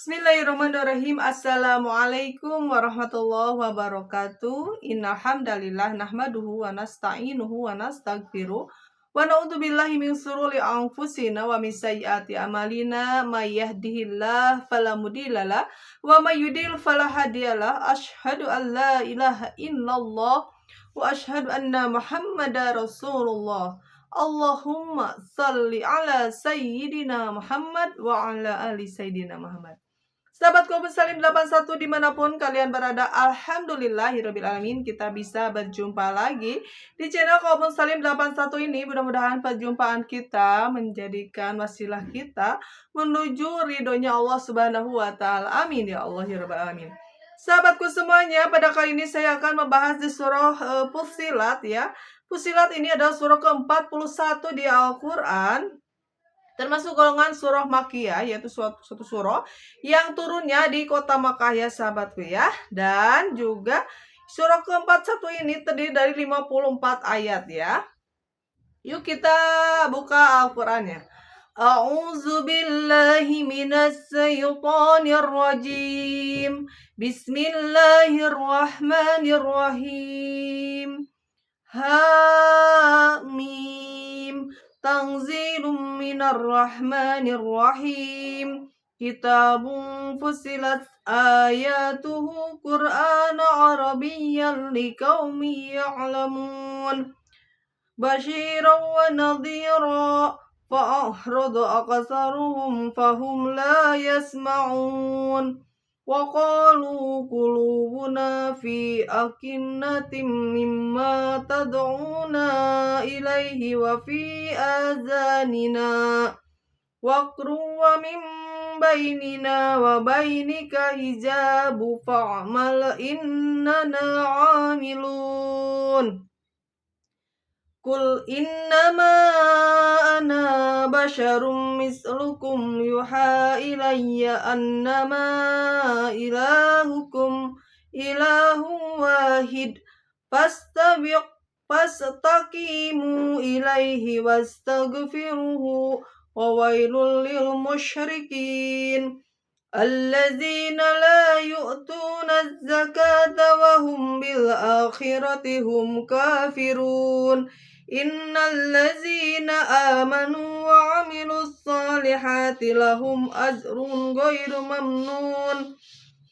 Bismillahirrahmanirrahim. Assalamualaikum warahmatullahi wabarakatuh. Innal hamdalillah nahmaduhu wa nasta'inuhu wa nastaghfiruh wa na'udzubillahi min shururi anfusina wa min sayyiati a'malina may yahdihillahu fala mudhillalah wa may yudhlil fala hadiyalah. Asyhadu an la ilaha illallah wa asyhadu anna Muhammadar Rasulullah. Allahumma salli ala sayyidina Muhammad wa ala ali sayyidina Muhammad. Sahabat Kompas Salim 81 dimanapun kalian berada, alhamdulillahirrabbilalamin kita bisa berjumpa lagi di channel Kompas Salim 81 ini. Mudah-mudahan perjumpaan kita menjadikan wasilah kita menuju ridhonya Allah Subhanahu wa Ta'ala. Amin ya Allah ya Rabbal Alamin. Sahabatku semuanya, pada kali ini saya akan membahas di surah Fussilat ya. Fussilat ini adalah surah ke-41 di Al-Quran, termasuk golongan surah Makkiyah, yaitu suatu surah yang turunnya di kota Makkah ya sahabatku ya. Dan juga surah ke-41 ini terdiri dari 54 ayat ya. Yuk kita buka Al-Qurannya. A'udzu billahi minas syaitonir rajim. Bismillahirrahmanirrahim. Hamim. Tanzilum minar rahmanir rahim. Kitabun fusilat ayatuhu Qur'ana Arabiyyan liqaumin ya'lamun. Basyiran wa nadhira fa'arada aqsaruhum fahum la yasma'un. Wa qalu qulubuna fi akinnatin mimma tad'una ilaihi wa fi azanina waqru wa min bainina wa bainika hijabu fa'mal innana 'amilun. Qul innama ana basyarum mislukum yuha ilayya annama ilahukum ilahu wahid fastaqimu ilaihi wastaghfiruhu wa wailul lil musyrikin alladzina la yu'tuna az-zakata wa hum bil akhirati hum kafirun. Innal ladzina amanu wa 'amilus solihati lahum ajrun ghairu mamnun.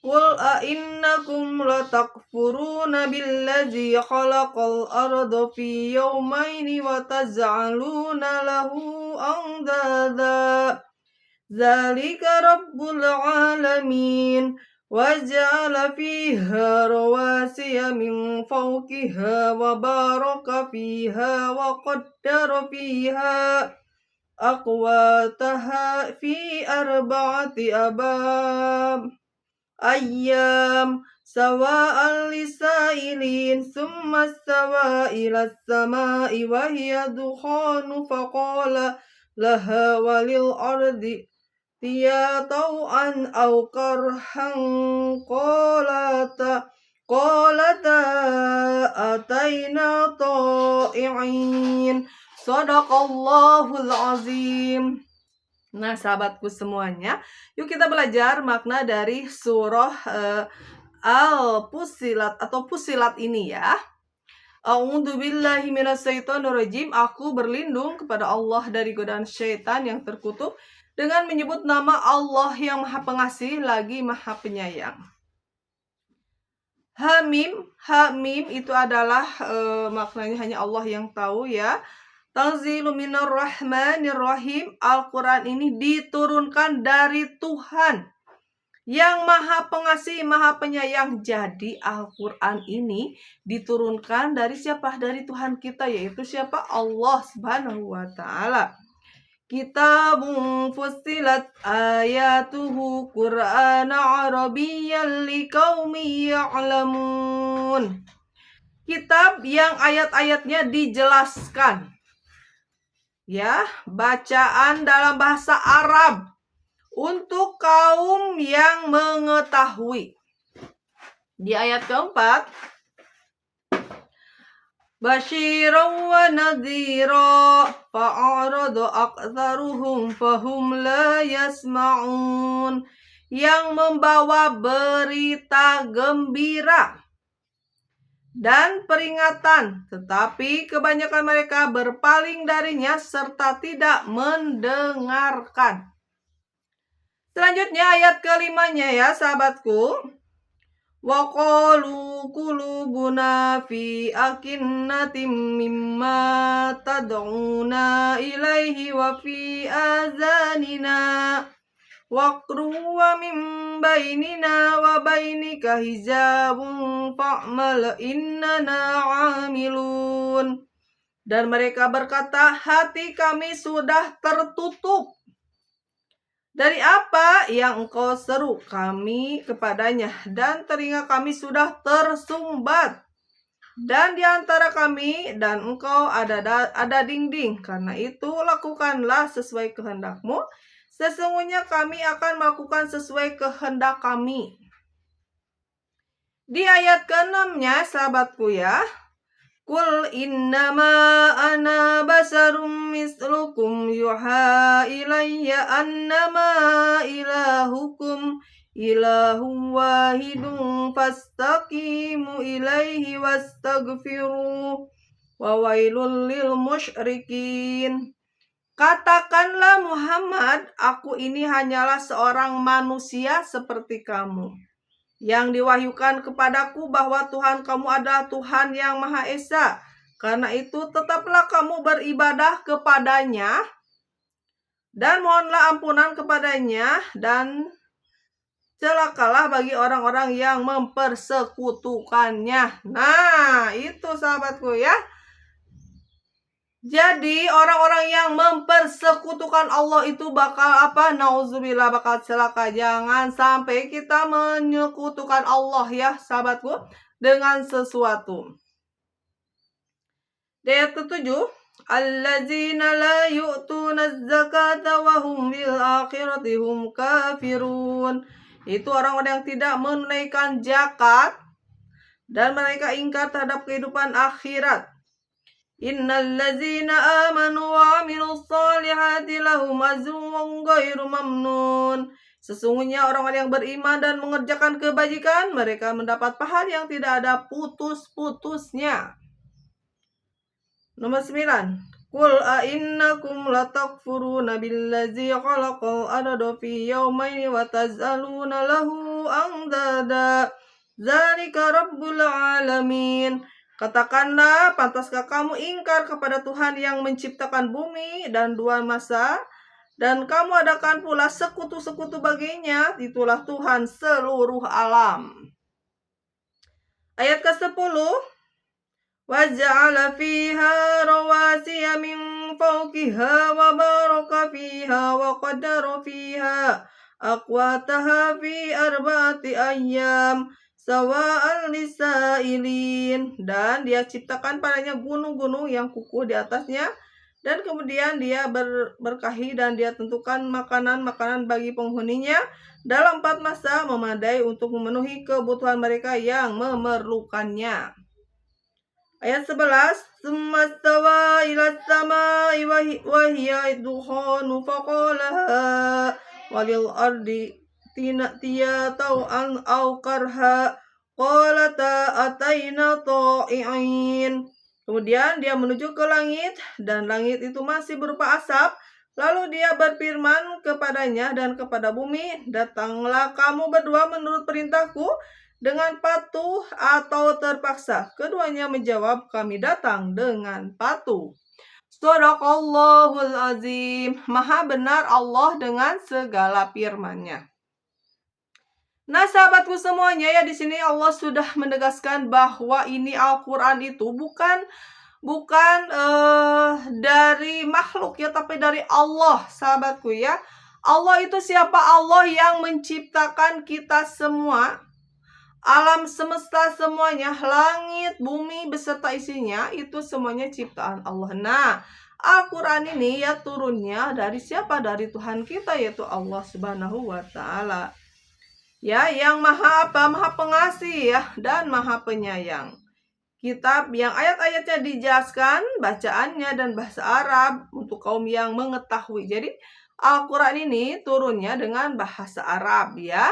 Qul a innakum latakfuruna billadzi khalaqal arda fi yawmayni wa taj'aluna lahu andada. Zalika rabbul alamin. Waja'ala fiha rawasiya min fawqiha wa baraka fiha wa qaddara fiha aqwataha fi arba'ati ayyam sawa'an lisailin thumma stawa ila as-sama'i wa hiya dukhanu faqala laha walil ardi ya tau'an au karhan qalata ataina ta'i'in. Shadaqallahul azim. Nah sahabatku semuanya, yuk kita belajar makna dari surah Al-Fussilat atau Fussilat ini ya. A'udzu billahi minasyaitonir rajim. Aku berlindung kepada Allah dari godaan syaitan yang terkutuk dengan menyebut nama Allah yang Maha Pengasih lagi Maha Penyayang. Hamim, Hamim itu adalah maknanya hanya Allah yang tahu ya. Tanzilum minar rahmanir rahim. Al-Quran ini diturunkan dari Tuhan yang Maha Pengasih, Maha Penyayang. Jadi Al-Quran ini diturunkan dari siapa? Dari Tuhan kita, yaitu siapa? Allah Subhanahu wa Ta'ala. Kitabun fussilat ayatuhu Qur'ana Arabiyyan liqaumin ya'lamun. Kitab yang ayat-ayatnya dijelaskan ya, bacaan dalam bahasa Arab untuk kaum yang mengetahui. Di ayat keempat, Basyiran wa nadhira fa'arada aqtsaruhum fahum la yasma'un. yang membawa berita gembira dan peringatan, tetapi kebanyakan mereka berpaling darinya serta tidak mendengarkan. Selanjutnya ayat kelimanya ya sahabatku. Wa qalu qulubuna fi akinnatin mimma tad'una ilaihi wa fi azanina waqru wa min bainina wa bainika hijabun fa'mal innana 'amilun. Dan mereka berkata, hati kami sudah tertutup dari apa yang engkau seru kami kepadanya, dan telinga kami sudah tersumbat. Dan di antara kami dan engkau ada dinding. Karena itu lakukanlah sesuai kehendakmu. Sesungguhnya kami akan melakukan sesuai kehendak kami. Di ayat ke-6-nya sahabatku ya. Qul innama ana basarum mislukum yuha ilayya annama ilahukum ilahum wahidun fastaqimu ilaihi wastaghfiruh wa wailul lil musyrikin. Katakanlah Muhammad, aku ini hanyalah seorang manusia seperti kamu, yang diwahyukan kepadaku bahwa Tuhan kamu adalah Tuhan yang Maha Esa. Karena itu tetaplah kamu beribadah kepadanya dan mohonlah ampunan kepadanya, dan celakalah bagi orang-orang yang mempersekutukannya. Nah, itu sahabatku ya. Jadi orang-orang yang mempersekutukan Allah itu bakal apa? Nauzubillah, bakal celaka. Jangan sampai kita menyekutukan Allah ya sahabatku dengan sesuatu. Ayat ke-7, allazina la yu'tuna zakata wa hum bil akhirati hum kafirun. Itu orang-orang yang tidak menunaikan zakat dan mereka ingkar terhadap kehidupan akhirat. Innal ladzina amanu wa 'amilus solihati lahum ajrun ghairu mamnun. Sesungguhnya orang-orang yang beriman dan mengerjakan kebajikan, mereka mendapat pahala yang tidak ada putus-putusnya. Nomor 9. Qul a innakum latakfuruna billadzi khalaqal arda fi yawmayn wa taz'aluna lahu andada. Dzalika rabbul alamin. Katakanlah, pantaskah kamu ingkar kepada Tuhan yang menciptakan bumi dan 2 masa, dan kamu adakan pula sekutu-sekutu baginya? Itulah Tuhan seluruh alam. Ayat ke-10. Wa ja'ala fiha rawasiya min fawqiha wa baraka fiha wa qaddara fiha aqwataha fi arba'ati ayyam sawa'al lisailin. Dan dia ciptakan padanya gunung-gunung yang kukuh di atasnya, dan kemudian dia berkahi dan dia tentukan makanan-makanan bagi penghuninya dalam 4 masa, memadai untuk memenuhi kebutuhan mereka yang memerlukannya. Ayat 11, summa stawa ila samai wa hiya dukhanu faqalaha walil ardi tiya tau'an au karha qalata ataina ta'i'in. Kemudian dia menuju ke langit, dan langit itu masih berupa asap. Lalu dia berfirman kepadanya dan kepada bumi, datanglah kamu berdua menurut perintahku dengan patuh atau terpaksa. Keduanya menjawab, kami datang dengan patuh. Shadaqallahul azim. Maha benar Allah dengan segala firman-Nya. Nah, sahabatku semuanya ya, di sini Allah sudah menegaskan bahwa ini Al-Qur'an itu bukan dari makhluk ya, tapi dari Allah, sahabatku ya. Allah itu siapa? Allah yang menciptakan kita semua. Alam semesta semuanya, langit, bumi beserta isinya, itu semuanya ciptaan Allah. Nah, Al-Quran ini ya turunnya dari siapa? Dari Tuhan kita, yaitu Allah Subhanahu wa Ta'ala. Ya, yang maha apa? Maha pengasih ya, dan maha penyayang. Kitab yang ayat-ayatnya dijelaskan bacaannya dan bahasa Arab untuk kaum yang mengetahui. Jadi Al-Quran ini turunnya dengan bahasa Arab ya.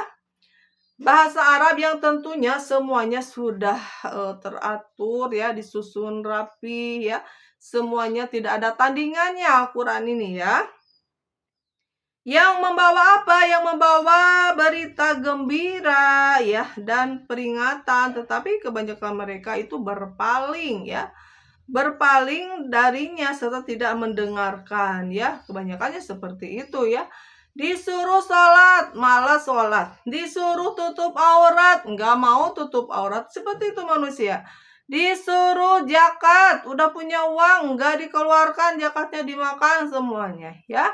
Bahasa Arab yang tentunya semuanya sudah teratur ya, disusun rapi ya. Semuanya tidak ada tandingannya Al-Quran ini ya. Yang membawa apa? Yang membawa berita gembira ya dan peringatan, tetapi kebanyakan mereka itu berpaling ya. Berpaling darinya serta tidak mendengarkan ya. Kebanyakannya seperti itu ya. Disuruh sholat, malas sholat. Disuruh tutup aurat, nggak mau tutup aurat. Seperti itu manusia. Disuruh zakat, udah punya uang, nggak dikeluarkan, zakatnya dimakan semuanya ya.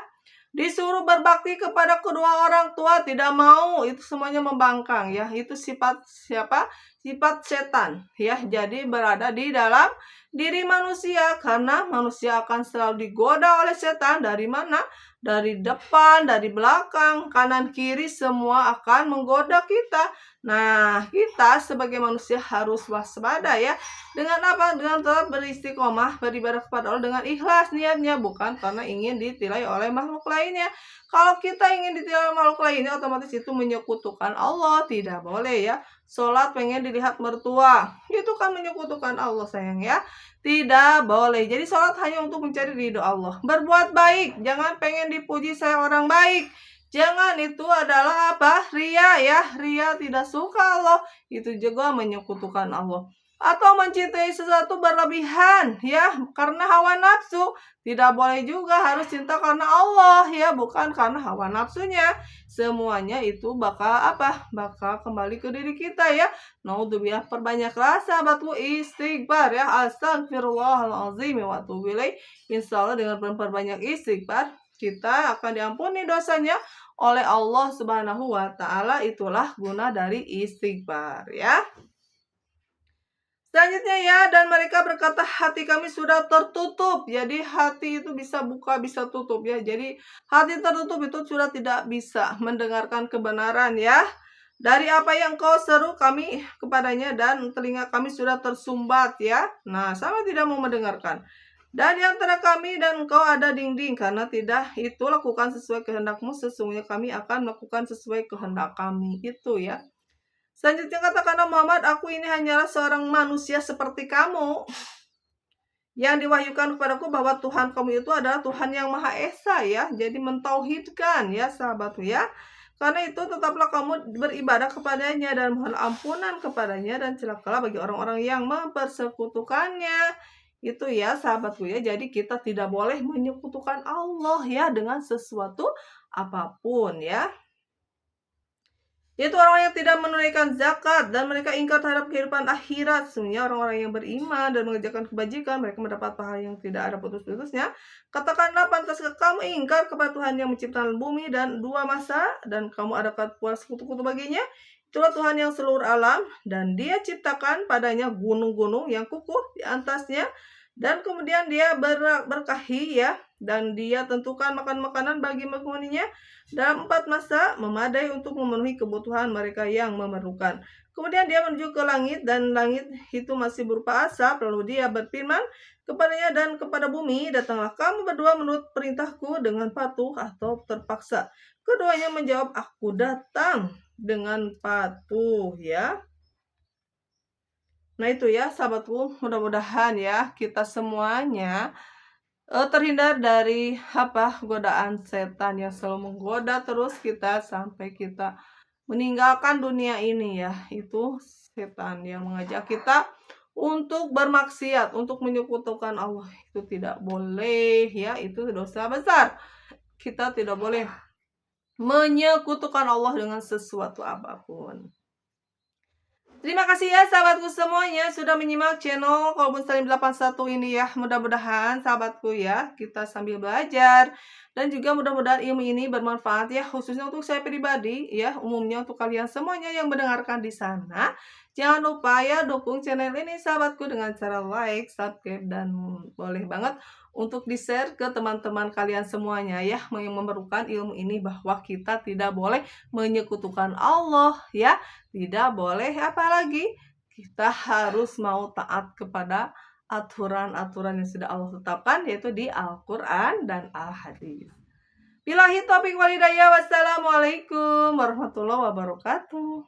Disuruh berbakti kepada kedua orang tua, tidak mau, itu semuanya membangkang ya. Itu sifat siapa? Sifat setan ya. Jadi berada di dalam diri manusia, karena manusia akan selalu digoda oleh setan. Dari mana? Dari depan, dari belakang, kanan kiri, semua akan menggoda kita. Nah, kita sebagai manusia harus waspada ya. Dengan apa? Dengan tetap beristiqomah, beribadah kepada Allah dengan ikhlas niatnya, bukan karena ingin ditilai oleh makhluk lainnya. Kalau kita ingin ditilai oleh makhluk lainnya, otomatis itu menyekutukan Allah. Tidak boleh ya. Sholat pengen dilihat mertua, itu kan menyekutukan Allah sayang ya. Tidak boleh. Jadi sholat hanya untuk mencari ridho Allah. Berbuat baik, jangan pengen dipuji saya orang baik. Jangan, itu adalah apa? Ria ya. Ria tidak suka Allah. Itu juga menyekutukan Allah. Atau mencintai sesuatu berlebihan ya, karena hawa nafsu. Tidak boleh juga, harus cinta karena Allah ya, bukan karena hawa nafsunya. Semuanya itu bakal apa? Bakal kembali ke diri kita ya. Naudzubillah, perbanyaklah sahabatku istighfar ya. Astagfirullahalazim wa atubu ilaih. Insyaallah dengan memperbanyak istighfar, kita akan diampuni dosanya oleh Allah Subhanahu wa taala. Itulah guna dari istighfar ya. Selanjutnya ya, dan mereka berkata hati kami sudah tertutup. Jadi hati itu bisa buka, bisa tutup ya. Jadi hati tertutup itu sudah tidak bisa mendengarkan kebenaran ya. Dari apa yang kau seru kami kepadanya, dan telinga kami sudah tersumbat ya. Nah, sama tidak mau mendengarkan. Dan di antara kami dan engkau ada dinding, karena tidak itu lakukan sesuai kehendakmu, sesungguhnya kami akan melakukan sesuai kehendak kami. Itu ya. Selanjutnya katakanlah Muhammad, aku ini hanyalah seorang manusia seperti kamu, yang diwahyukan kepadaku bahwa Tuhan kamu itu adalah Tuhan yang Maha Esa ya. Jadi mentauhidkan ya sahabatku ya. Karena itu tetaplah kamu beribadah kepadanya dan mohon ampunan kepadanya, dan celakalah bagi orang-orang yang mempersekutukannya. Itu ya sahabatku ya. Jadi kita tidak boleh menyekutukan Allah ya dengan sesuatu apapun ya. Yaitu orang yang tidak menunaikan zakat dan mereka ingkar terhadap kehidupan akhirat. Sesungguhnya orang-orang yang beriman dan mengerjakan kebajikan, mereka mendapat pahala yang tidak ada putus-putusnya. Katakanlah, pantaskah kamu ingkar kepada Tuhan yang menciptakan bumi dan dua masa, dan kamu adakan puas sekutu-kutu baginya? Itulah Tuhan yang seluruh alam, dan Dia ciptakan padanya gunung-gunung yang kukuh di atasnya, dan kemudian Dia berkahi ya, dan Dia tentukan makan makanan bagi penghuninya dalam 4 masa, memadai untuk memenuhi kebutuhan mereka yang memerlukan. Kemudian Dia menuju ke langit, dan langit itu masih berupa asap. Lalu Dia berfirman kepadanya dan kepada bumi, datanglah kamu berdua menurut perintahku dengan patuh atau terpaksa. Keduanya menjawab, aku datang dengan patuh ya. Nah itu ya sahabatku, mudah-mudahan ya kita semuanya terhindar dari apa, godaan setan yang selalu menggoda terus kita sampai kita meninggalkan dunia ini ya. Itu setan yang mengajak kita untuk bermaksiat, untuk menyekutukan Allah. Itu tidak boleh ya, itu dosa besar. Kita tidak boleh menyekutukan Allah dengan sesuatu apapun. Terima kasih ya sahabatku semuanya sudah menyimak channel Kolbun Salim 81 ini ya. Mudah-mudahan sahabatku ya, kita sambil belajar, dan juga mudah-mudahan ilmu ini bermanfaat ya, khususnya untuk saya pribadi ya, umumnya untuk kalian semuanya yang mendengarkan di sana. Jangan lupa ya dukung channel ini sahabatku dengan cara like, subscribe, dan boleh banget untuk di-share ke teman-teman kalian semuanya ya, yang memerlukan ilmu ini, bahwa kita tidak boleh menyekutukan Allah ya. Tidak boleh, apalagi kita harus mau taat kepada aturan-aturan yang sudah Allah tetapkan, yaitu di Al-Quran dan Al-Hadis. Billahi taufiq wal hidayah. Wassalamualaikum warahmatullahi wabarakatuh.